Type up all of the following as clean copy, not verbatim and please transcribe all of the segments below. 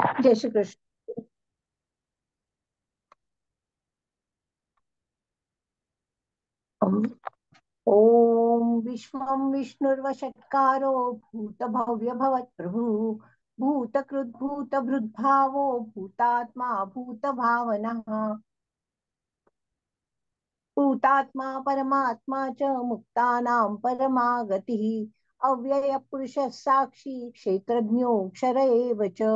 जय श्री कृष्ण। ओम विश्वं विष्णुर्वषट्कारो भूतभव्य भवत्प्रभु भूतकृद्भूतभृद्भावो भूतात्मा भूतभावनः भूतात्मा परमात्मा च मुक्तानां परमा गतिः अव्ययपुरुषः साक्षी क्षेत्रज्ञोऽक्षर एव च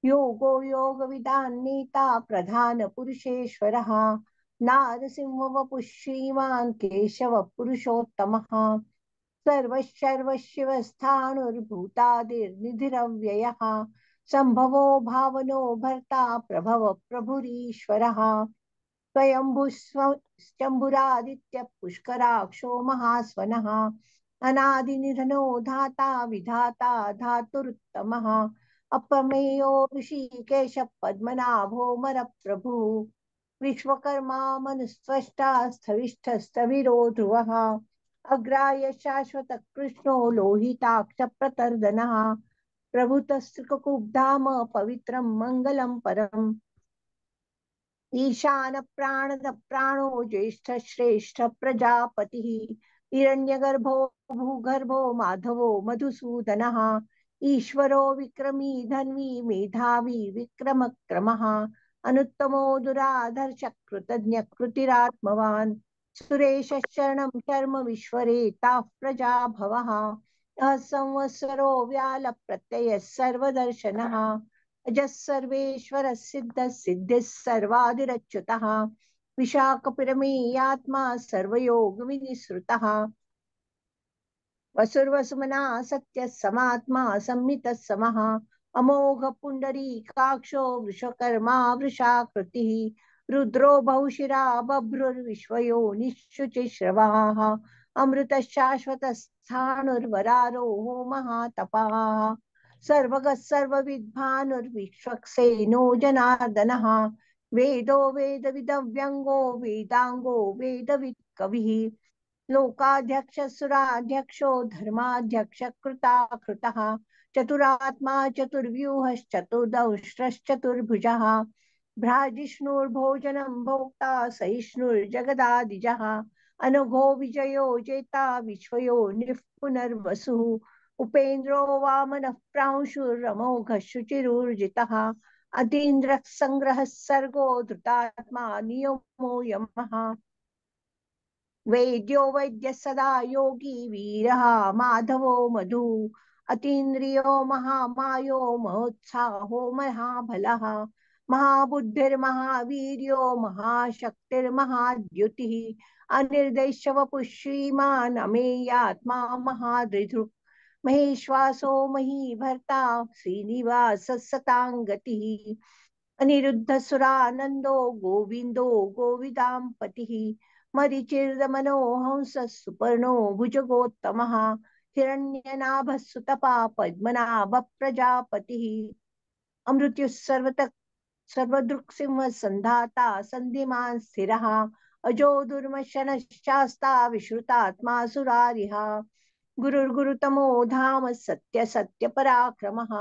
योगो योगविदान्नेता प्रधानपुरुषेश्वरः नारसिंहवपुः श्रीमान् केशवः पुरुषोत्तमः सर्वशर्वशिवस्थाणुर्भूतादिर्निधिरव्ययः सम्भवो भावनो भर्ता प्रभव प्रभुरीश्वरः स्वयंभुश्चम्भुरादित्य पुष्कराक्षो महास्वनः अनादिनिधनो धाता विधाता धातुरुत्तमः अप्रमेयो ऋषिकेश पद्मनाभो मरप्रभु विश्वकर्मा मनुस्त्वष्टा स्थविष्ठस्तविरो ध्रुवः अग्राय शाश्वत कृष्णो लोहिताक्ष प्रतर्दनः प्रभुतस्त्रिकुब्धाम पवित्रं मङ्गलं परम् ईशान प्राणद प्राणो ज्येष्ठ श्रेष्ठ प्रजापतिः हिरण्यगर्भो भूगर्भो माधवो मधुसूदनः ईश्वरो विक्रमी धन्वी मेधावी विक्रमक्रमः अनुत्तमो दुराधर्ष कृतज्ञ कृतिरात्मवान् सुरेश शरणं शर्म विश्वरेताः प्रजा भवः संवत्सरो व्याल प्रत्यय सर्वदर्शनः अजः सर्वेश्वर सिद्ध सिद्धिः सर्वादिरच्युतः विशाखपिरमेयात्मा सर्वयोग विनिसृतः वसुर्वसुमना सत्य समात्मा संमितः समः अमोघ पुंडरीकाक्षो वृषकर्मा वृषाकृतिः रुद्रो बहुशिरा बभ्रुर्विश्वयो निःशुचिश्रवाः अमृत शाश्वत स्थाणुर्वरारोहो महातपाः सर्वगः सर्वविद्भानुर्विश्वक्सेनो जनार्दनः वेदो वेदविदव्यङ्गो वेदांगो वेदवित् कविः लोकाध्यक्ष सुराध्यक्षो धर्माध्यक्ष कृता कृतः चतुरात्मा चतुर्व्यूहश्चतुर्दंष्ट्रश्चतुर्भुजः भ्राजिष्णुर्भोजनं भोक्ता सहिष्णुर्जगदादिजः अनघो विजयो जेता विश्वयो निःपुनर्वसुः उपेन्द्रो वामनः प्रांशुरमोघ शुचिरूर्जितः अतीन्द्रः संग्रहः सर्गो धृतात्मा नियमो यमः वैद्यो वैद्य सदा योगी वीरः माधवो मधु अतीन्द्रियो महामायो महोत्साहो महाबलः महाबुद्धिर्महावीर्यो महाशक्तिर्महाद्युतिः अनिर्देश्यवपुः श्रीमान् अमेयात्मा महादृधुः महेश्वासो महीभर्ता श्रीनिवास सतां गतिः अनिरुद्ध सुरानंदो गोविंदो गोविदाम्पतिः मरीचिर्दमनो हंस सुपर्णो भुजगोत्तमः हिरण्यनाभः सुतपा पद्मनाभ प्रजापतिः अमृत्युः सर्वदृक्सिंह संधाता सन्धिमान् स्थिरः अजो दुर्मशनश्चास्ता विश्रुतात्मा सुरारिः गुरुर्गुरुतमो धाम सत्य सत्य पराक्रमः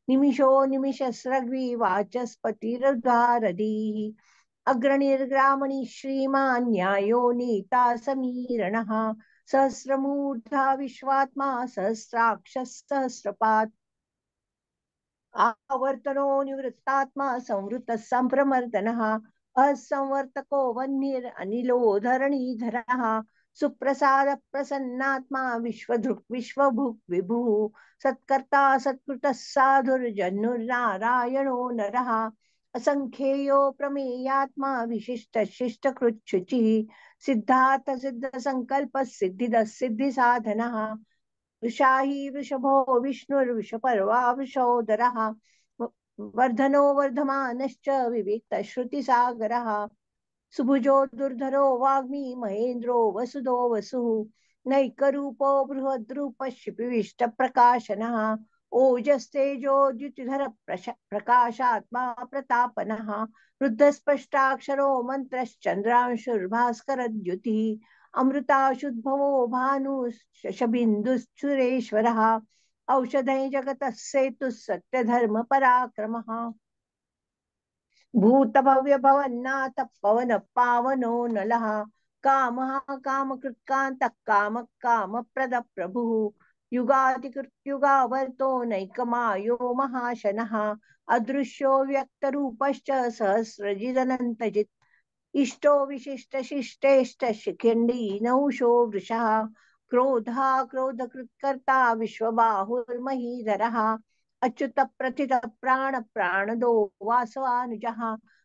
निमिषो निमिषस्रग्वी वाचस्पतिर्धारधीः अग्रणिर्ग्रामणि श्रीमान् न्यायो नीता समीरणः सहस्रमूर्धा विश्वात्मा सहस्राक्ष सहस्रपात् आवर्तनो निवृत्तात्मा संवृत संभ्रमर्दनः असंवर्तको वह्निर् अनिलो धरणीधरः सुप्रसाद प्रसन्नात्मा विश्वधृक् विश्वभुक् विभुः सत्कर्ता सत्कृतः साधुर्जन्नुर्नारायणो नरः असंख्येयो प्रमेयात्मा विशिष्ट शिष्टकृच्छुचिः सिद्धार्थ सिद्ध संकल्प सिद्धिद सिद्धि साधनः वृषाही वृषभो विष्णुर्वृषपर्वा वृषोदरः वर्धनो वर्धमानश्च विविक्त श्रुतिसागरः सुभुजो दुर्धरो वाग्मी महेन्द्रो वसुदो वसुः नैकरूपो बृहद्रूपः शिपिविष्ट प्रकाशनः ओजस्तेजोद्युतिधर प्रकाशात्मा प्रतापनः रुद्धस्पष्टाक्षरो मन्त्रश्चन्द्रांशुर्भास्करद्युतिः अमृताशुद्भवो भानु शशबिन्दुश्चुरेश्वरः औषधै जगतः सत्य धर्म पराक्रमः भूतभव्य भवन्नाथ पवन पावनो नलः कामः कामकृत्कान्तः काम कामप्रद प्रभुः युगातिकृत्युगावर्तो नैकमायो महाशनः अदृश्यो व्यक्तरूपश्च सहस्रजिदनन्तजित् इष्टो विशिष्ट शिष्टेष्ट शिखण्डी नहुषो वृषः क्रोधः क्रोधकृत्कर्ता विश्वबाहुर्महीधरः अच्युत प्रथित प्राण प्राणदो वासवानुजः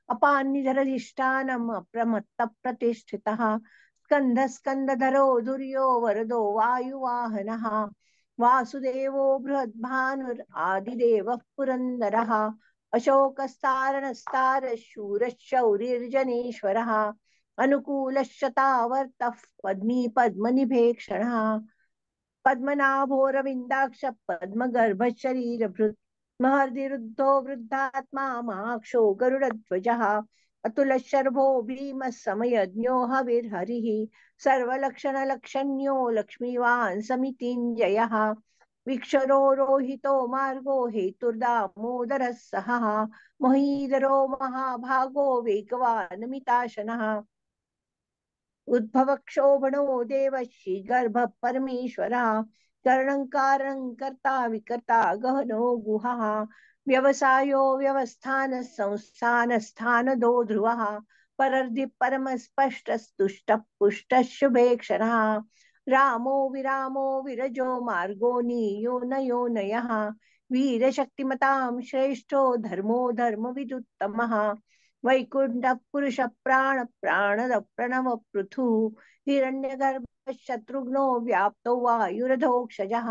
अपान्निधरधिष्ठानम् अप्रमत्त प्रतिष्ठितः स्कंध स्कंदधरो धुर्यो वरदो वायुवाहनः वासुदेवो बृहद्भानुर् आदिदेवः पुरन्दरः अशोकस्तारणस्तार शूरशौर्यर्जनेश्वरः अनुकूलशतावर्तः पद्मी पद्मनिभेक्षणः पद्मनाभोरविन्दाक्ष पद्मगर्भशरीरभृत् महर्दिरुद्धो वृद्धात्मा महाक्षो गरुडध्वजः अतुलशर्भो भीमः समयज्ञो हविर्हरिः सर्वलक्षणलक्षण्यो लक्ष्मीवान् समितिञ्जयः विक्षरो रोहितो मार्गो हेतुर्दामोदरः सहः महीधरो महाभागो वेगवान् मिताशनः उद्भवक्षोभणो देव श्रीगर्भ परमेश्वरः कर्णङ्कारं कर्ता विकर्ता गहनो गुहः व्यवसायो व्यवस्थान संस्थान स्थानदो ध्रुवः परर्धि परमस्पष्टस्तुष्ट पुष्ट शुभेक्षणः रामो विरामो विरजो मार्गो नीयो नयो नयः वीरशक्तिमतां श्रेष्ठो धर्मो धर्मविदुत्तमः वैकुंठ पुरुष प्राण प्राणद प्रणव पृथु हिरण्यगर्भ शत्रुघ्नो व्याप्तो वायुरधोक्षजः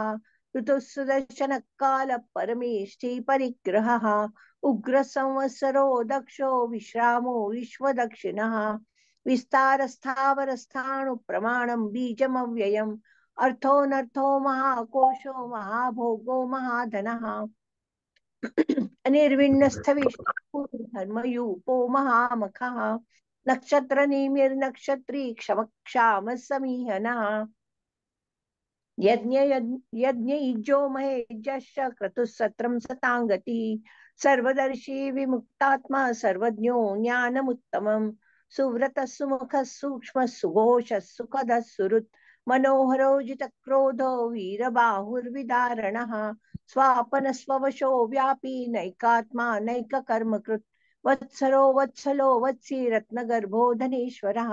ऋतुः सुदर्शन काल परमेष्ठि परिग्रहः उग्र संवत्सरो दक्षो विश्रामो विश्वदक्षिणः विस्तार स्थावर स्थाणु प्रमाणं बीजमव्ययम् अर्थोऽनर्थो महाकोशो महाभोगो महाधनः निर्विण्णस्थविष्णुर्धर्मयूपो महामखः नक्षत्र निमिर्नक्षत्री क्षमक्षाम समीहनः यज्ञ यज्ञ महेजश्च क्रतुः सतांगति सर्वदर्शी विमुक्तात्मा सर्वज्ञो ज्ञानमुत्तमम् सुव्रतः सुमुखः सूक्ष्मः सुघोषः सुखदः सुहृत् मनोहरो जितक्रोधो वीरबाहुर्विदारणः स्वापन स्ववशो व्यापी नैकात्मा नैककर्मकृत् वत्सरो वत्सलो वत्सी रत्नगर्भो धनेश्वरः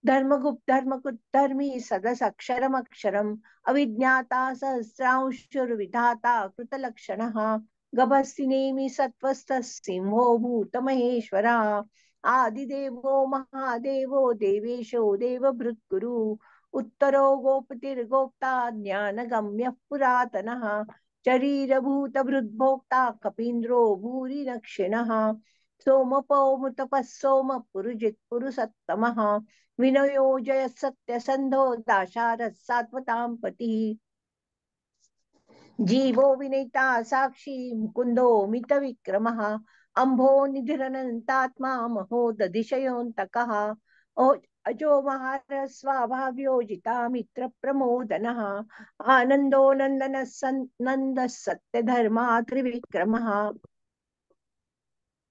धर्मगुप्त धर्मकुत् धर्मी सदसक्षरमक्षरम् अविज्ञाता सहस्रांशुर्विधाता कृतलक्षणः गभस्तिनेमि सत्त्वस्थः सिंहो भूतमहेश्वरः आदिदेवो महादेवो देवेशो देवभृत्कुरु उत्तरो गोपतिर्गोप्ता ज्ञानगम्यः पुरातनः शरीरभूतभृद्भोक्ता कपीन्द्रो भूरिदक्षिणः सोमपो मृतपः सोम पुरुजित् पुरुषत्तमः विनयो जय सत्यसंधो दाशारथ सात्वतां पतिः जीवो विनीता साक्षी मुकुंदो मित विक्रमः अम्भो निधिरनन्तात्मा महोदधिशयोऽन्तकः अजो महार स्वाभाव्योजिता मित्र प्रमोदनः आनंदो नंदन नंद सत्य धर्मा त्रिविक्रमः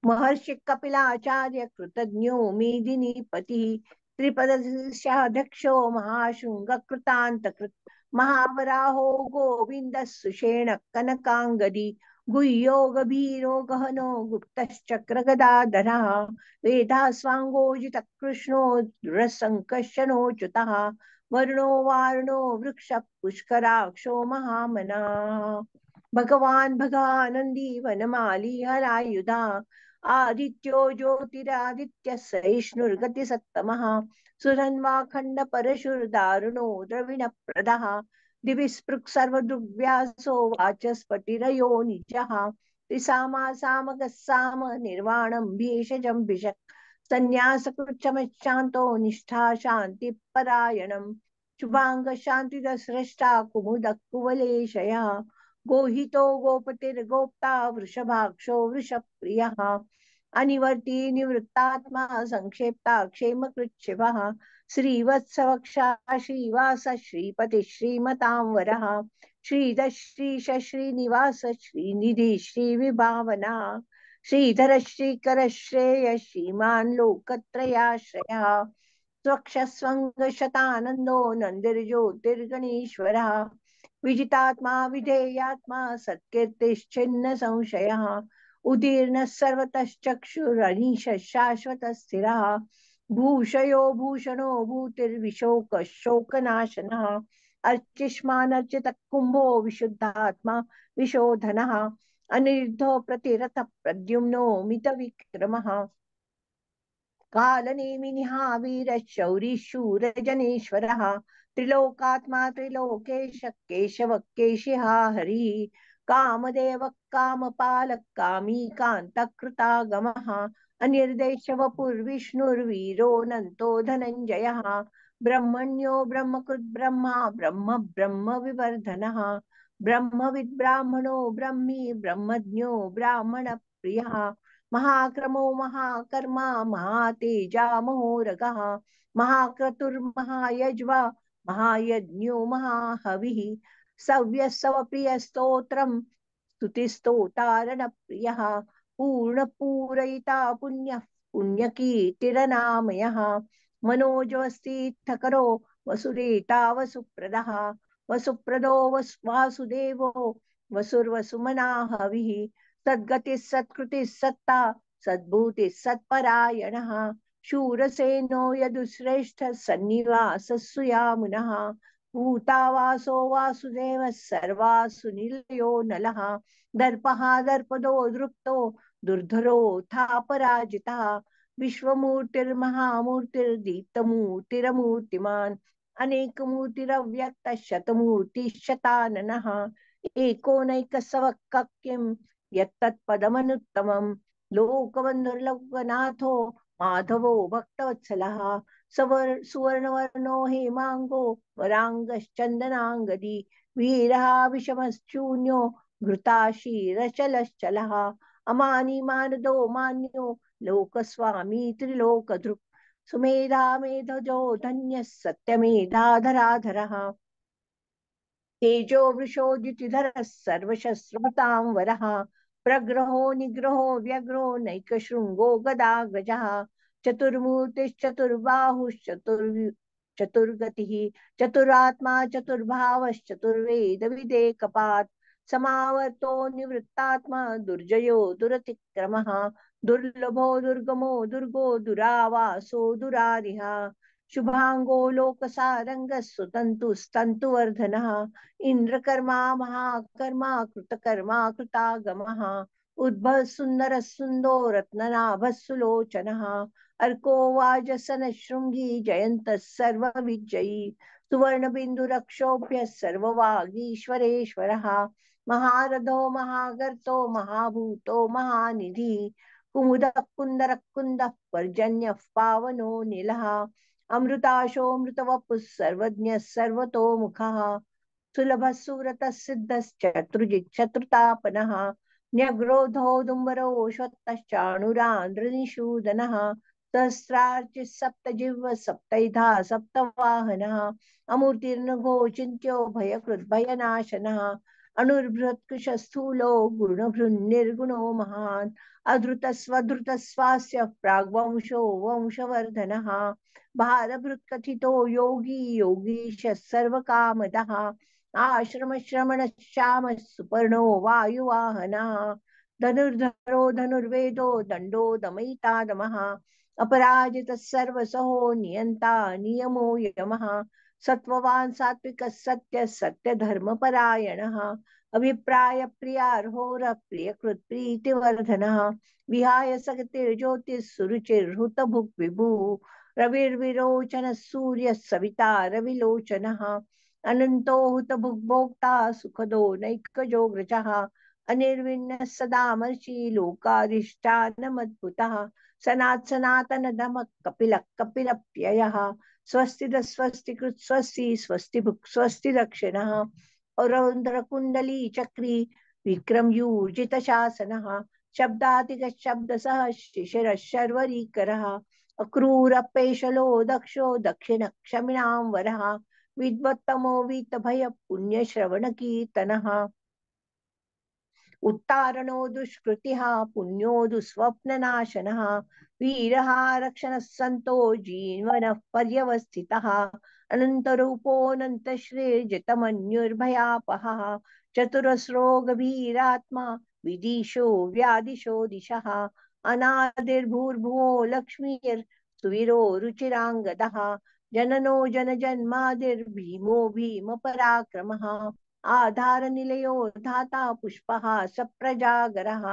महर्षि कपिलाचार्य कृतज्ञो मेदिनीपति त्रिपदशाध्यक्षो महाशृंग कृतांतकृत महावराहो गोविंद सुषेण कनकांगदी गुह्यो गभीरो गहनो गुप्तश्चक्र गदाधरः वेदास्वांगोजित कृष्णो रसंकर्षणोच्युतः वर्णो वार्णो वृक्ष पुष्कराक्षो महामनाः भगवान भगानंदी वनमाली हरायुधा आदित्यो ज्योतिरादित्य सहिष्णुर्गति सत्तमः सुरन्वाखंड परशुर्दारुणो द्रविण प्रदः दिविस्पृक् सर्वदृग्व्यासो वाचस्पतिरयो निजः त्रिसामा सामगः साम निर्वाणं भेषजं भिषक् संन्यासकृच्छमशान्तो निष्ठा शान्ति परायणम् शुभांग शांतिद स्रष्टा कुमुद कुवलेशया गोहितो गोपतिर्गोप्ता वृषभाक्षो वृषप्रियः अनिवर्ती निवृत्तात्मा संक्षेप्ता क्षेमकृच्छिवः श्रीवत्सवक्षा श्रीवास श्रीपति श्रीमतांवरः श्रीधर श्रीश श्रीनिवास श्रीनिधि श्रीविभावना श्रीधर श्रीकर श्रेय श्रीमान लोकत्रयाश्रयः स्वक्षस्वङ्गशतानन्दो नन्दिर्ज्योतिर्गणेश्वरः विजितात्मा विधेयात्मा सत्कीर्तिश्चिन्न संशयः उदीर्णः सर्वतश्चक्षुरनीश शाश्वत स्थिरः भूषयो भूषणो भूतिर्विशोकशोकनाशनः अर्चिष्मानर्चितः कुम्भो विशुद्धात्मा विशोधनः अनिरुद्धो प्रतिरथ प्रद्युम्नो मितविक्रमः कालनेमिनिहावीरशौरिशूरजनेश्वरः त्रिलोकात्मा त्रिलोकेश केशव केशिहा हरिः कामदेव कामपालः कामी कान्तकृतागमः अनिर्देशवपुर्विष्णुर्वीरोऽनन्तो धनञ्जयः ब्रह्मण्यो ब्रह्मकृद् ब्रह्मा ब्रह्म ब्रह्म विवर्धनः ब्रह्मविद् ब्राह्मणो ब्रह्मी ब्रह्मज्ञो ब्राह्मणप्रियः महाक्रमो महाकर्मा महातेजा महोरगः महाक्रतुर्महायज्वा महायज्ञो महाहविः सव्यसवप्रियस्तोत्रम् स्तुतिस्तोतारणप्रियः पूर्णपूरयिता पुण्यः पुण्यकीर्तिरनामयः मनोजवस्तीर्थकरो वसुरेता वसुप्रदः वसुप्रदो वासुदेवो वसुर्वसुमनाः हविः सद्गतिः सत्कृतिः सत्ता सद्भूतिः सत्परायणः शूरसेनो यदुश्रेष्ठः सन्निवासः सुयामुनः भूतावासो वासुदेवः सर्वासु निलयो नलः दर्पः दर्पदो दृप्तो दुर्धरोऽथापराजितः विश्वमूर्तिर्महामूर्तिर्दीप्तमूर्तिरमूर्तिमान् अनेकमूर्तिरव्यक्तः शतमूर्तिशताननः एकोनैकसवक्किं यत्तत्पदमनुत्तमम् लोकबन्धुर्लोकनाथो माधवो भक्तवत्सलः सुवर्णवर्णो हेमांगो वरांगश्चन्दनांगदी वीरः विषमश्चून्यो घृताशीरचलश्चलः अमानी मानदो मान्यो लोकस्वामी त्रिलोकधृक् सुमेधा मेधजो धन्यः सत्यमेधाधराधरः तेजो वृषोद्युतिधरः सर्वशस्त्रभृतां वरः प्रग्रहो निग्रहो व्यग्रो नैकशृङ्गो गदाग्रजः चतुर्गतिः चतुरात्मा चतुर्वेदविदेकपात् समावर्तो निवृत्तात्मा दुर्जयो दुरतिक्रमः दुर्लभो दुर्गमो दुर्गो दुरावासो दुरारिः शुभांगो लोकसारंगः सुतन्तुस्तन्तुवर्धनः इंद्रकर्मा महाकर्मा कृतकर्मा कृतागमः उद्भव सुंदर सुंदो रत्ननाभः सुलोचनः अर्को वाजसन शृंगी जयंत सर्वविजयी सुवर्णबिंदुरक्षोभ्य सर्ववागीश्वरेश्वरः महारथो महागर्तो महाभूतो महानिधि कुमुद कुंदर कुंद पर्जन्य पावनो नीलः अमृताशोऽमृतवपुः सर्वज्ञः सर्वतोमुखः सुलभः सुव्रतः सिद्धश्चतुर्जिच्छतुर्तापनः न्यग्रोधोदुम्बरो श्वत्तश्चाणुरान्द्रनिषूदनः सहस्रार्चिः सप्तजिह्व सप्तैधा सप्तवाहनः अमूर्तिर्नघोचिन्त्यो भयकृद्भयनाशनः अणुर्बृहत्कृशस्थूलो गुणभृन्निर्गुणो महान् अधृतस्वधृतस्वास्य प्राग्वंशो वंशवर्धनः भारभृत्कथितो योगी योगीश सर्वकामदः आश्रम श्रमण श्याम सुपर्णो वायुवाहनः धनुर्धरो धनुर्वेदो दंडो दमयिता दमः अपराजित सर्वसहो नियंता नियमो यमः सत्ववान सात्विक सत्य सत्य धर्म परायणः अभिप्राय प्रियार्होर प्रियकृत प्रीतिवर्धनः विहाय सगतिर्ज्योतिः सुरुचिर्हुत भुक् विभु रविर्विरोचन सूर्य सविता रविलोचनः अनंतो हुत भुग्भोक्ता सुखदो नैकजो ग्रजः अनिर्विण्ण सदामर्षि लोकाधिष्ठानमद्भुतः सनातन धम कपिल कपिलप्ययः स्वस्ति स्वस्ति कृत स्वस्ति स्वस्ति भुक् स्वस्ति दक्षिणः औरौन्द्र कुंडली चक्री विक्रम यूर्जित शासनः शब्दातिक शब्द सह शिशिर शर्वरीकरः अक्रूरपेशलो दक्षो दक्षिणक्षमिणां वरः विद्वत्तमो वीतभय पुण्यश्रवणकीर्तनः उत्तारणो दुष्कृतिः पुण्यो दुःस्वप्ननाशनः वीरः रक्षणः सन्तो जीवनः पर्यवस्थितः अनन्तरूपोऽनन्तश्रेर्जितमन्युर्भयापहः चतुरस्रोगभीरात्मा विदिशो व्यादिशो दिशः अनादिर्भूर्भुवो लक्ष्मीर्सुवीरो रुचिराङ्गदः जननो जनजन्मादिर्भीमो भीमपराक्रमः आधारनिलयो धाता पुष्पः सप्रजागरः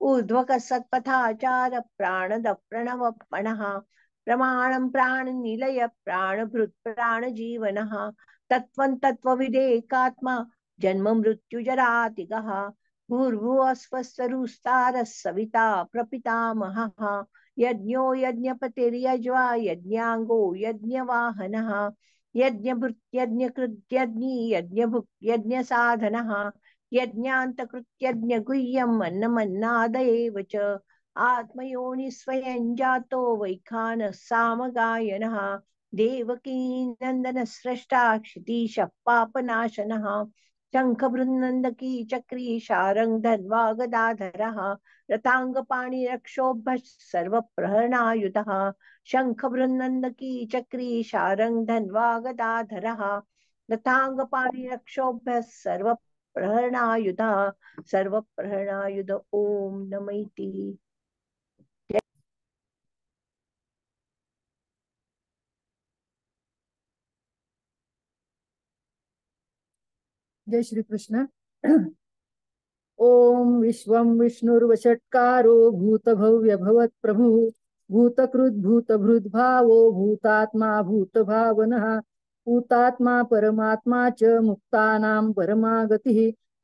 ऊर्ध्वकः सत्पथाचार प्राणद प्रणवपणः प्रमाणं प्राणनिलय प्राणभृत् प्राणजीवनः तत्त्वं तत्त्वविदेकात्मा जन्म मृत्युजरातिगः भूर्भुवस्वस्वरुस्तारः सविता प्रपितामहः यज्ञो यज्ञपतिर्यज्वा यज्ञाङ्गो यज्ञवाहनः यज्ञभृत्यज्ञकृत्यज्ञी यज्ञभुक् यज्ञसाधनः यज्ञान्तकृत्यज्ञगुह्यम् अन्नमन्नादयेव च आत्मयोनि स्वयं जातो वैखानः सामगायनः देवकी नन्दन स्रष्टा क्षितीशः पापनाशनः शङ्खबृन्नन्दकी चक्री शारङ्ग धन्वा गदाधरः रताङ्गपाणिरक्षोभः सर्वप्रहरणायुधः शङ्खबृन्नन्दकी चक्री शारङ्ग धन्वा गदाधरः रताङ्गपाणिरक्षोभ्यः सर्वप्रहरणायुधः सर्वप्रहरणायुध ओम नमैति। जय श्री कृष्ण। ओम विश्वं विष्णुर्वषट्कारो भूतभव्य भवत्प्रभु भूतकृद्भूतभृद्भावो भूतात्मा भूतभावनः भूतात्मा परमात्मा च मुक्तानां परमागतिः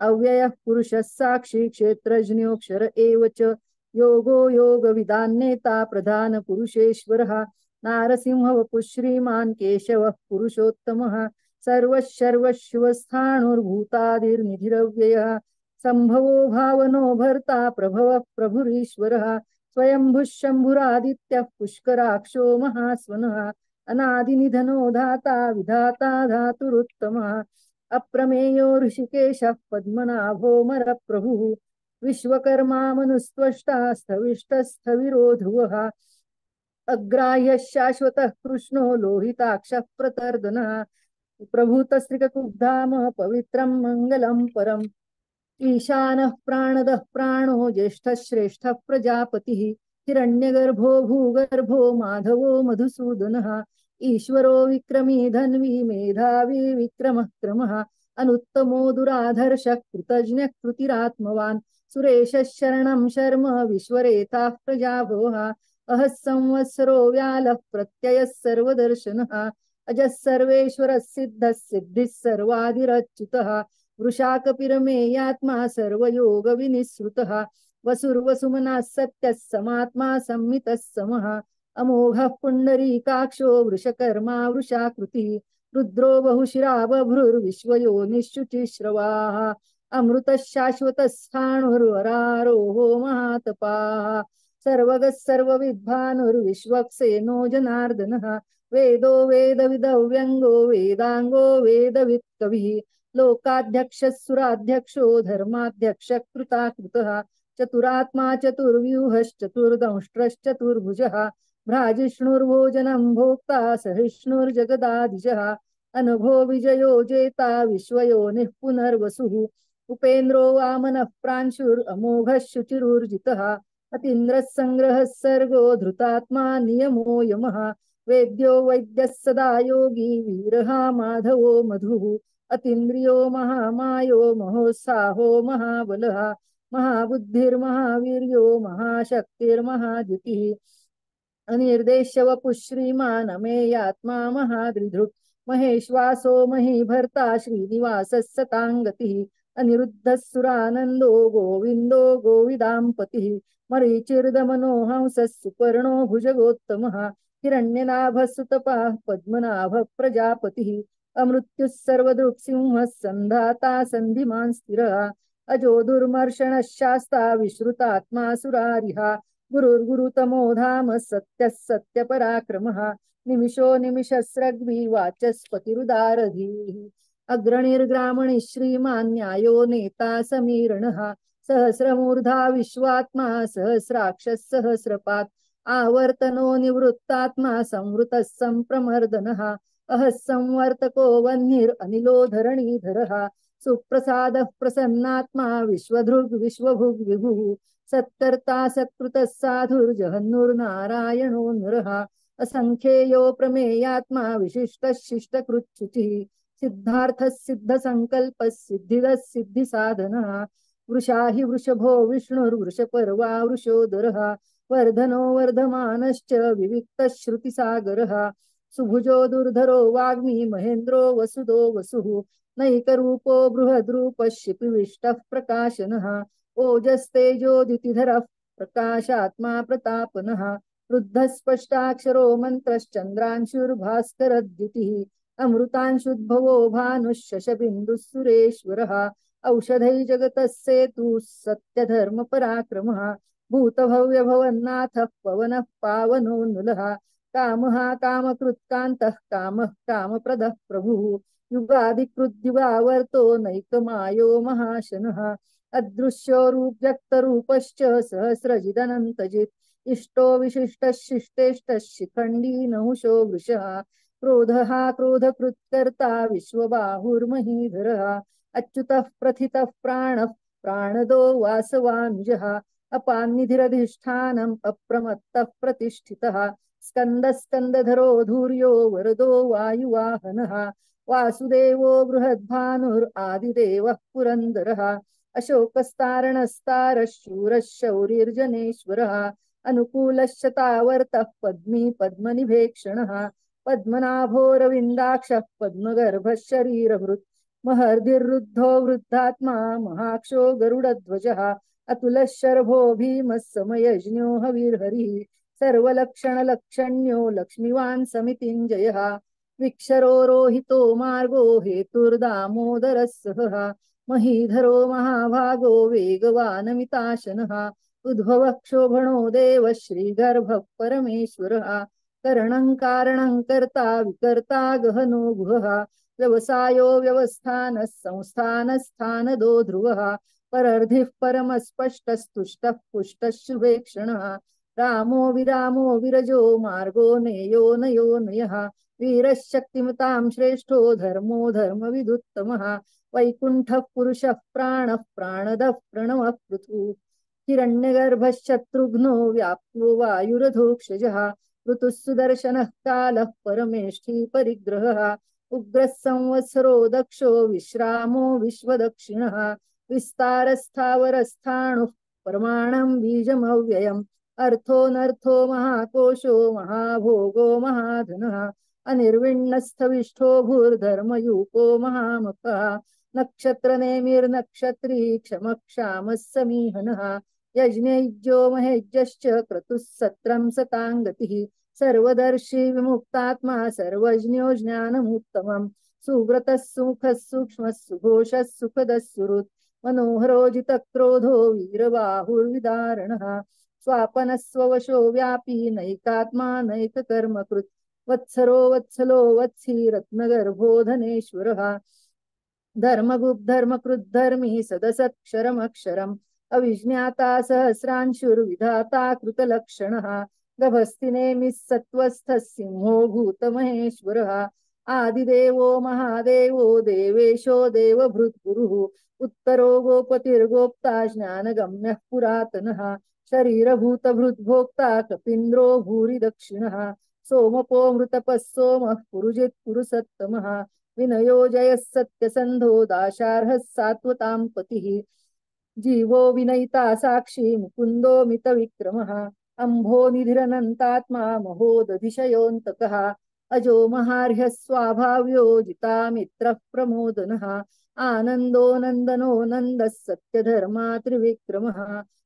अव्ययः पुरुषः साक्षी क्षेत्रज्ञोऽक्षर एव च योगो योगविदान्नेता प्रधान पुरुषेश्वरः नारसिंहवपुः श्रीमान् केशवः पुरुषोत्तमः सर्वशर्वशिवस्थाणुर्भूतादिर्निधिरव्ययः संभवो भावनो भर्ता प्रभवः प्रभुरीश्वरः स्वयंभुः शम्भुरादित्यः पुष्कराक्षो महास्वनः अनादिनिधनो धाता विधाता धातुरुत्तमः अप्रमेयो ऋषिकेशः पद्मनाभोऽमरप्रभुः विश्वकर्मा मनुस्त्वष्टा स्थविष्टस्थविरो ध्रुवः अग्राह्यः शाश्वतः कृष्णो लोहिताक्षः प्रतर्दनः प्रभूतस्त्रिककुब्धाम पवित्रं मङ्गलं परम् ईशानः प्राणदः प्राणो ज्येष्ठः श्रेष्ठः प्रजापतिः हिरण्यगर्भो भूगर्भो माधवो मधुसूदनः ईश्वरो विक्रमी धन्वी मेधावी विक्रमः क्रमः अनुत्तमो दुराधर्षः कृतज्ञः कृतिरात्मवान् सुरेशः शरणं शर्म विश्वरेताः प्रजाभवः अहः संवत्सरो व्यालः प्रत्ययः सर्वदर्शनः अजः सर्वेश्वरः सिद्धः सिद्धिः सर्वादिरच्युतः वृषाकपिरमेयात्मा सर्वयोगविनिःसृतः वसुर्वसुमनः सत्यः समात्मा संमितः समः अमोघः पुण्डरीकाक्षो वृषकर्मा वृषाकृतिः रुद्रो बहुशिरा बभ्रुर्विश्वयोनिश्चुचिश्रवाः अमृतः शाश्वतः स्थाणुर्वरारोहो महातपाः सर्वगः सर्वविद्भानुर्विश्वक्सेनो जनार्दनः वेदो वेदविदव्यङ्गो वेदाङ्गो वेदवित्कविः लोकाध्यक्षः सुराध्यक्षो धर्माध्यक्षः कृताकृतः चतुरात्मा चतुर्व्यूहश्चतुर्दंष्ट्रश्चतुर्भुजः भ्राजिष्णुर्भोजनं भोक्ता सहिष्णुर्जगदादिशः अनघो विजयो जेता विश्वयोनिः पुनर्वसुः उपेन्द्रो वामनः प्रांशुरमोघः शुचिरुर्जितः अतीन्द्रः सङ्ग्रहः सर्गो धृतात्मा नियमो यमः वेद्यो वैद्यः सदा योगी वीरः माधवो मधुः अतीन्द्रियो महामायो महोत्साहो महाबलः महाबुद्धिर्महावीर्यो महाशक्तिर्महाद्युतिः अनिर्देश्य वपुः श्रीमान् अमेयात्मा महादृधृक् महेश्वासो महीभर्ता श्रीनिवासः सताङ्गतिः अनिरुद्धः सुरानन्दो गोविन्दो गोविदाम्पतिः मरीचिर्दमनो हंसः सुपर्णो भुजगोत्तमः हिरण्यनाभः सुतपः पद्मनाभः प्रजापतिः अमृत्युः सर्वदृक्सिंहः सन्धाता सन्धिमान् स्थिरः अजो दुर्मर्षणः शास्ता विश्रुतात्मा सुरारिः गुरुर्गुरुतमो धाम सत्यः सत्यपराक्रमः निमिषो निमिषस्रग्वी वाचस्पतिरुदारधीः अग्रणिर्ग्रामणि श्रीमान् न्यायो नेता समीरणः सहस्रमूर्धा विश्वात्मा सहस्राक्षः सहस्रपात् आवर्तनो निवृत्तात्मा संवृतः सम्प्रमर्दनः अहः संवर्तको वह्निरनिलो धरणीधरः सुप्रसादः प्रसन्नात्मा विश्वधृग् विश्वभुग् विभुः सत्कर्ता सत्कृतः साधुर्जहन्नुर्नारायणो नरः असंख्येयो प्रमेयात्मा विशिष्टः शिष्टकृच्छुचिः सिद्धार्थः सिद्धसङ्कल्पः सिद्धिदः सिद्धिसाधनः वृषा हि वृषभो विष्णुर्वृषपर्वा वृषोदरः वर्धनो वर्धमानश्च विविक्तः श्रुतिसागरः सुभुजो दुर्धरो वाग्मी महेन्द्रो वसुदो वसुः नैकरूपो बृहद्रूपः शिपिविष्टः प्रकाशनः ओजस्तेजोदितिधरः प्रकाशात्मा प्रतापनः वृद्धः स्पष्टाक्षरो मन्त्रश्चन्द्रांशुर्भास्करद्युतिः अमृतांशुद्भवो भानुः शशबिन्दुः सुरेश्वरः औषधै जगतः सेतुः सत्यधर्मपराक्रमः भूतभव्यभवन्नाथः पवनः पावनो नुलः कामः कामकृत्कान्तः कामः कामप्रदः प्रभुः युगाधिकृद्युगावर्तो नैकमायो महाशनः अदृश्यो रूप्यक्तरूपश्च सहस्रजिदनन्तजित् इष्टो विशिष्टः शिष्टेष्टः शिखण्डी नहुषो वृषः क्रोधः क्रोधकृत्कर्ता विश्वबाहुर्महीधरः अच्युतः प्रथितः प्राणः प्राणदो वासवानुजः अपान्निधिरधिष्ठानम् अप्रमत्तः प्रतिष्ठितः स्कन्दः स्कन्दधरो धूर्यो वरदो वायुवाहनः वासुदेवो बृहद्भानुरादिदेवः पुरन्दरः अशोकस्तारणस्तारः शूरः शौरिर्जनेश्वरः अनुकूलश्चतावर्तः पद्मी पद्मनिभेक्षणः पद्मनाभोरविन्दाक्षः पद्मगर्भः शरीरभृत् महर्धिर्रुद्धो वृद्धात्मा महाक्षो गरुडध्वजः अतुलः शर्भो भीमः समयज्ञो हविर्हरिः सर्वलक्षणलक्षण्यो लक्ष्मीवान् समितिञ्जयः विक्षरो रोहितो मार्गो हेतुर्दामोदरः सहः महीधरो महाभागो वेगवानमिताशनः उद्भवः क्षोभणो देवः श्रीगर्भः परमेश्वरः करणं कारणं कर्ता विकर्ता गहनो गुहः व्यवसायो व्यवस्थानः संस्थानस्थानदो ध्रुवः परर्धिः परमस्पष्टस्तुष्टः पुष्टः शुभेक्षणः रामो विरामो विरजो मार्गो नेयो नयो नयः वीरः शक्तिमतां श्रेष्ठो धर्मो धर्मविदुत्तमः वैकुण्ठः पुरुषः प्राणः प्राणदः प्रणवः पृथुः हिरण्यगर्भः शत्रुघ्नो व्याप्तो वायुरधोक्षजः ऋतुः सुदर्शनः कालः परमेष्ठी परिग्रहः उग्रः संवत्सरो दक्षो विश्रामो विश्वदक्षिणः विस्तारस्थावरस्थाणुः प्रमाणं बीजमव्ययम् अर्थोऽनर्थो महाकोशो महाभोगो महाधनः अनिर्विण्णस्थविष्ठो भूर्धर्मयूपो महामखः नक्षत्रनेमिर्नक्षत्री क्षमक्षामः समीहनः यज्ञैज्यो महेज्यश्च क्रतुः सत्रं सताङ्गतिः सर्वदर्शी विमुक्तात्मा सर्वज्ञो ज्ञानमुत्तमम् सुव्रतः सुमुखः सूक्ष्मः सुघोषः सुखदः सुहृत् मनोहरो जितक्रोधो वीरबाहुर्विदारणः स्वापनः स्ववशो व्यापी नैकात्मा नैककर्मकृत् वत्सरो वत्सलो वत्सी रत्नगर्भो धनेश्वरः धर्मगुप्धर्मकृद्धर्मी सदसत्क्षरमक्षरम् अविज्ञाता सहस्रांशुर्विधाता कृतलक्षणः गभस्तिनेमिः सत्त्वस्थः सिंहो भूतमहेश्वरः आदिदेवो महादेवो देवेशो देवभृद्गुरुः उत्तरो गोपतिर्गोप्ता ज्ञानगम्यः पुरातनः शरीरभूतभृद्भोक्ता कपीन्द्रो भूरि दक्षिणः सोमपो मृतपः सोमः पुरुजित् पुरुषत्तमः विनयो जयः सत्यसन्धो दाशार्हः सात्वतां पतिः जीवो विनयिता साक्षी मुकुन्दो मितविक्रमः अम्भो निधिरनन्तात्मा महोदधिशयोऽन्तकः अजो महार्ह्यः स्वाभाव्यो जितामित्रः प्रमोदनः आनन्दो नन्दनो नन्दः सत्यधर्मा त्रिविक्रमः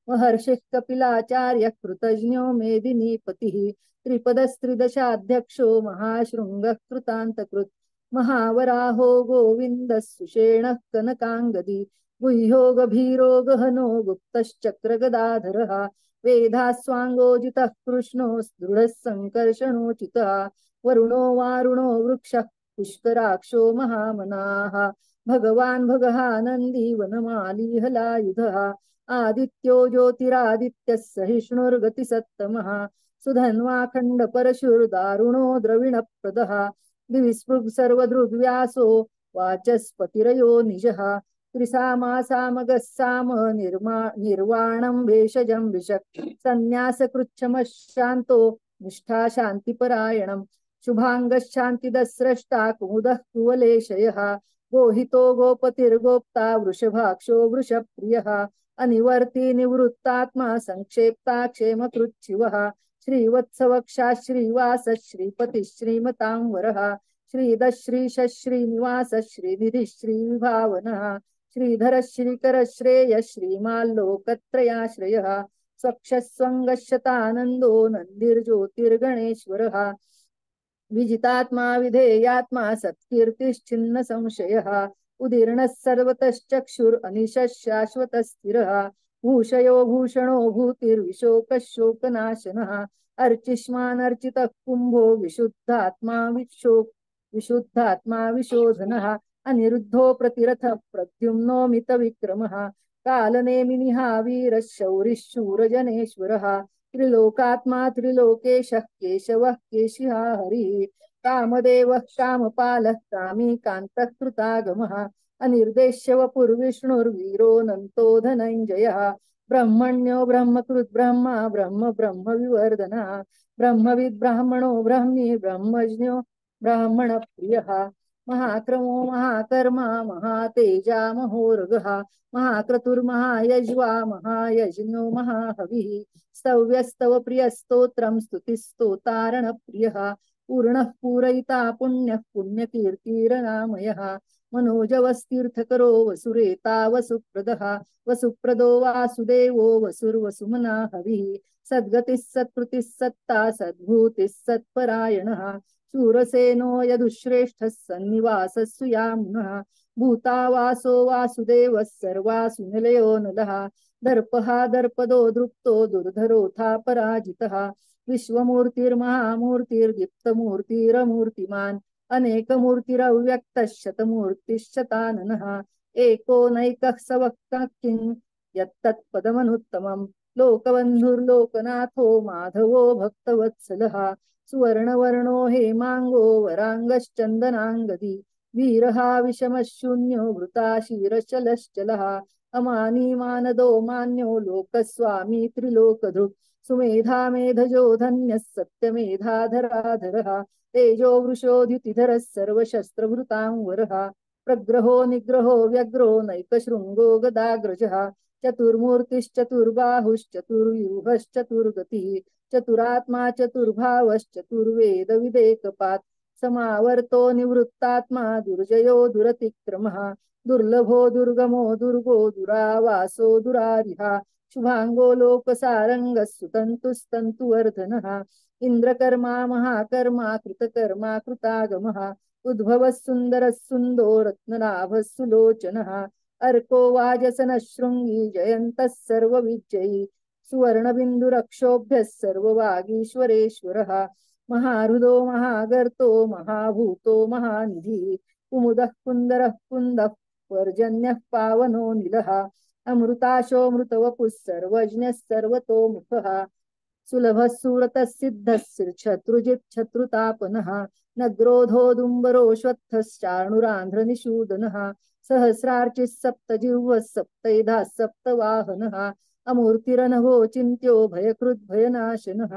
महर्षिः कपिलाचार्यः कृतज्ञो मेदिनीपतिः त्रिपदस्त्रिदशाध्यक्षो महाशृङ्गः कृतान्तकृत् महावराहो गोविन्दः सुषेणः कनकाङ्गदी गुह्यो गभीरो गहनो गुप्तश्चक्रगदाधरः वेदास्वाङ्गोजितः कृष्णो दृढः सङ्कर्षणोचितः वरुणो वारुणो वृक्षः पुष्कराक्षो महामनाः भगवान् भगहानन्दी वनमाली हलायुधः आदित्यो ज्योतिरादित्यः सहिष्णुर्गतिसत्तमः सुधन्वाखण्ड परशुर्दारुणो द्रविणप्रदः दिविस्पृग् सर्वदृग्व्यासो वाचस्पतिरयो निजः त्रिसामासामगः साम निर्वाणं भेषजं विशक् संन्यासकृच्छमः शान्तो निष्ठा शान्तिपरायणम् शुभाङ्गः शान्तिदस्रष्टा कुमुदः कुवलेशयः गोहितो गोपतिर्गोप्ता वृषभाक्षो वृषप्रियः अनिवर्ती निवृत्तात्मा संक्षेप्ता क्षेमकृच्छिवः श्रीवत्सवक्षा श्रीवास श्रीपतिः श्रीमतां वरः श्रीधः श्रीश श्रीनिवास श्रीनिधिः श्रीविभावनः श्रीधर श्रीकर श्रेय श्रीमाल्लोकत्रयाश्रयः स्वक्षस्वङ्गशतानन्दो नन्दिर्ज्योतिर्गणेश्वरः विजितात्मा विधेयात्मा सत्कीर्तिश्चिन्न संशयः उदीर्णः सर्वतश्चक्षुर् अनिशः शाश्वतः स्थिरः भूषयो भूषणो भूतिर्विशोकः शोकनाशनः अर्चिष्मानर्चितः कुम्भो विशुद्धात्मा विशोधनः अनिरुद्धो प्रतिरथः प्रद्युम्नो मितविक्रमः कालनेमिनिः वीरः शौरिः शूरजनेश्वरः त्रिलोकात्मा त्रिलोकेशः केशवः केशिहा हरिः कामदेवः कामपालः कामी कान्तः कृतागमः अनिर्देश्य वपुर्विष्णुर्वीरोऽनन्तो धनञ्जयः ब्रह्मण्यो ब्रह्मकृत् ब्रह्मा ब्रह्म ब्रह्म विवर्धनः ब्रह्मविद् ब्राह्मणो ब्रह्मी ब्रह्मज्ञो ब्राह्मणप्रियः महाक्रमो महाकर्मा महातेजा महोरगः महाक्रतुर्महायज्वा महायज्ञो महाहविः स्तव्यस्तव प्रियस्तोत्रं स्तुतिस्तोतारणप्रियः पूर्णः पूरयिता पुण्यः पुण्यकीर्तिरनामयः मनोजवस्तीर्थकरो वसुरेता वसुप्रदः वसुप्रदो वासुदेवो वसुर्वसुमना हविः सद्गतिः सत्कृतिः सत्ता सद्भूतिः सत्परायणः शूरसेनो यदुश्रेष्ठः सन्निवासः सुयामुनः भूतावासो वासुदेवः सर्वासु निलयो नलः दर्पः दर्पदो दृप्तो दुर्धरोऽथा पराजितः विश्वमूर्तिर्महामूर्तिर्दीप्तमूर्तिरमूर्तिमान् अनेकमूर्तिरव्यक्तः शतमूर्तिश्शताननः एको नैकः सवक्तः किं यत्तत्पदमनुत्तमम् लोकबन्धुर्लोकनाथो माधवो भक्तवत्सलः सुवर्णवर्णो हेमाङ्गो वराङ्गश्चन्दनाङ्गदी वीरः विषमः शून्यो वृताशीरशलश्चलः अमानी मानदो मान्यो लोकस्वामी त्रिलोकधृक् सुमेधा मेधजो धन्यः सत्यमेधाधराधरः तेजो वृषोद्युतिधरः सर्वशस्त्रभृतां वरः प्रग्रहो निग्रहो व्यग्रो नैकशृङ्गो गदाग्रजः चतुर्मूर्तिश्चतुर्बाहुश्चतुर्व्यूहश्चतुर्गतिः चतुरात्मा चतुर्भावश्चतुर्वेदविदेकपात् समावर्तो निवृत्तात्मा दुर्जयो दुरतिक्रमः दुर्लभो दुर्गमो दुर्गो दुरावासो दुरारिहा शुभांगो लोकसारंगः सुतन्तुस्तन्तुवर्धनः इन्द्रकर्मा महाकर्मा कृतकर्मा कृतागमः उद्भवः सुन्दरः सुन्दो रत्ननाभः सुलोचनः अर्को वाजसनः शृङ्गी जयन्तः सर्वविजयी सुवर्णबिन्दुरक्षोभ्यः सर्ववागीश्वरेश्वरः महाहृदो महागर्तो महाभूतो महानिधिः कुमुदः कुन्दरः कुन्दः पर्जन्यः पावनो निलः अमृताशोऽमृतवपुः सर्वज्ञः सर्वतोमुखः सुलभः सुरतः सिद्धः शत्रुजित् शत्रुतापनः नग्रोधोदुम्बरोऽश्वत्थश्चाणुरान्ध्रनिषूदनः सहस्रार्चिः सप्तजिह्वः सप्तैधाः सप्तवाहनः अमूर्तिरनघो चिन्त्यो भयकृद्भयनाशनः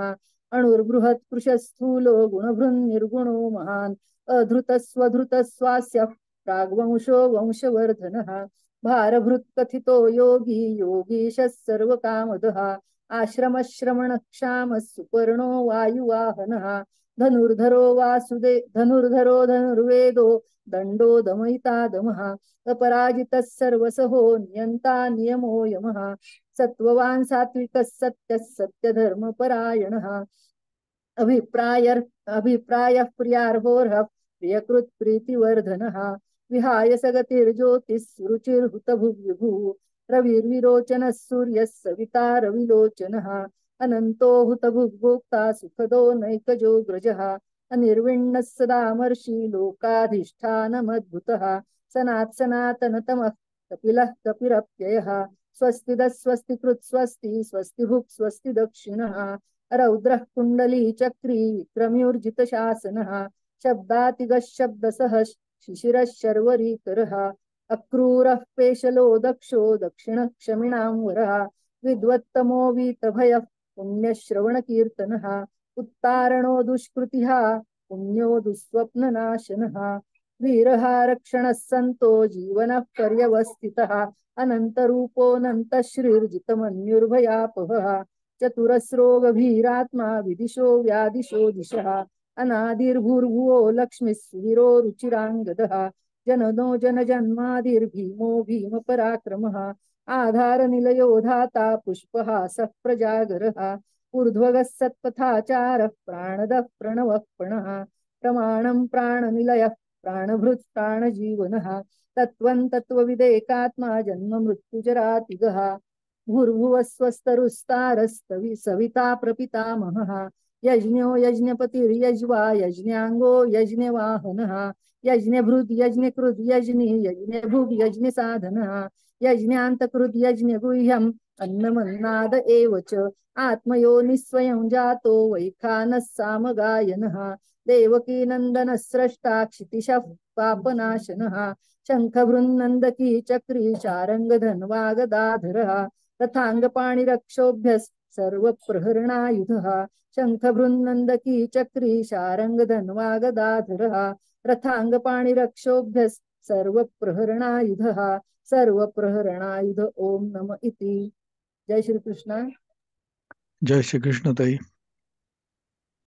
अणुर्बृहत् कृशस्थूलो गुणभृन्निर्गुणो महान् अधृतस्वधृतस्वास्यः प्राग्वंशो वंशवर्धनः भारभृत् कथितो योगी योगीशः सर्वकामदः आश्रमश्रमणक्षामः सुपर्णो वायुवाहनः धनुर्धरो धनुर्वेदो दण्डो दमयिता दमः अपराजितः सर्वसहो नियन्ता नियमो यमः सत्त्ववान् सात्विकः सत्यः सत्यधर्मपरायणः अभिप्रायः प्रियार्होर्हः प्रियकृत् प्रीतिवर्धनः विहाय सगतिर्ज्योतिः सुरुचिर्हुतभुग्विभुः रविर्विरोचनः सूर्यः सविता रविलोचनः अनन्तो हुतभुग्भोक्ता सुखदो नैकजो ग्रजः अनिर्विण्णः सदामर्षि लोकाधिष्ठानमद्भुतः सनात् सनातनतमः कपिलः कपिरप्ययः स्वस्तिदः स्वस्तिकृत् स्वस्ति स्वस्तिभुक् स्वस्ति दक्षिणः रौद्रः कुण्डली चक्री विक्रम्यूर्जितशासनः शब्दातिगः शब्दसः शिशिरः शर्वरीकरः अक्रूरः पेशलो दक्षो दक्षिणः क्षमिणां वरः विद्वत्तमो वीतभयः पुण्यश्रवणकीर्तनः उत्तारणो दुष्कृतिः पुण्यो दुःस्वप्ननाशनः वीरः रक्षणः सन्तो जीवनः पर्यवस्थितः अनन्तरूपोऽनन्तश्रीर्जितमन्युर्भयापहः चतुरस्रोगभीरात्मा विदिशो व्यादिशो दिशः अनादिर्भूर्भुवो लक्ष्मीः सुवीरो रुचिराङ्गदः जननो जनजन्मादिर्भीमो भीमपराक्रमः आधारनिलयो धाता पुष्पहासः प्रजागरः ऊर्ध्वगः सत्पथाचारः प्राणदः प्रणवः प्रणः प्रमाणं प्राणनिलयः प्राणभृत् प्राणजीवनः तत्त्वं तत्त्वविदेकात्मा जन्म मृत्युजरातिगः भूर्भुवः स्वस्तरुस्तारस्तवि सविता प्रपितामहः यज्ञो यज्ञपतिर्यज्वा यज्ञाङ्गो यज्ञवाहनः यज्ञभृद् यज्ञकृद् यज्ञि यज्ञभुग् यज्ञसाधनः यज्ञान्तकृद् यज्ञगुह्यम् अन्नमन्नाद एव च आत्मयोनिस्वयं जातो वैखानः सामगायनः देवकीनन्दनः स्रष्टा क्षितिशः पापनाशनः शङ्खभृन्नन्दकी चक्री शारङ्गधन्वागदाधरः रथाङ्गपाणिरक्षोभ्यः सर्वप्रहरणायुधः शङ्खभृन्नन्दकी चक्री शारङ्गधन्वागदाधरः रथाङ्गपाणिरक्षोभ्यः सर्वप्रहरणायुधः सर्वप्रहरणायुध ओम नम इति। जय श्री कृष्ण। जय श्री कृष्ण ताई।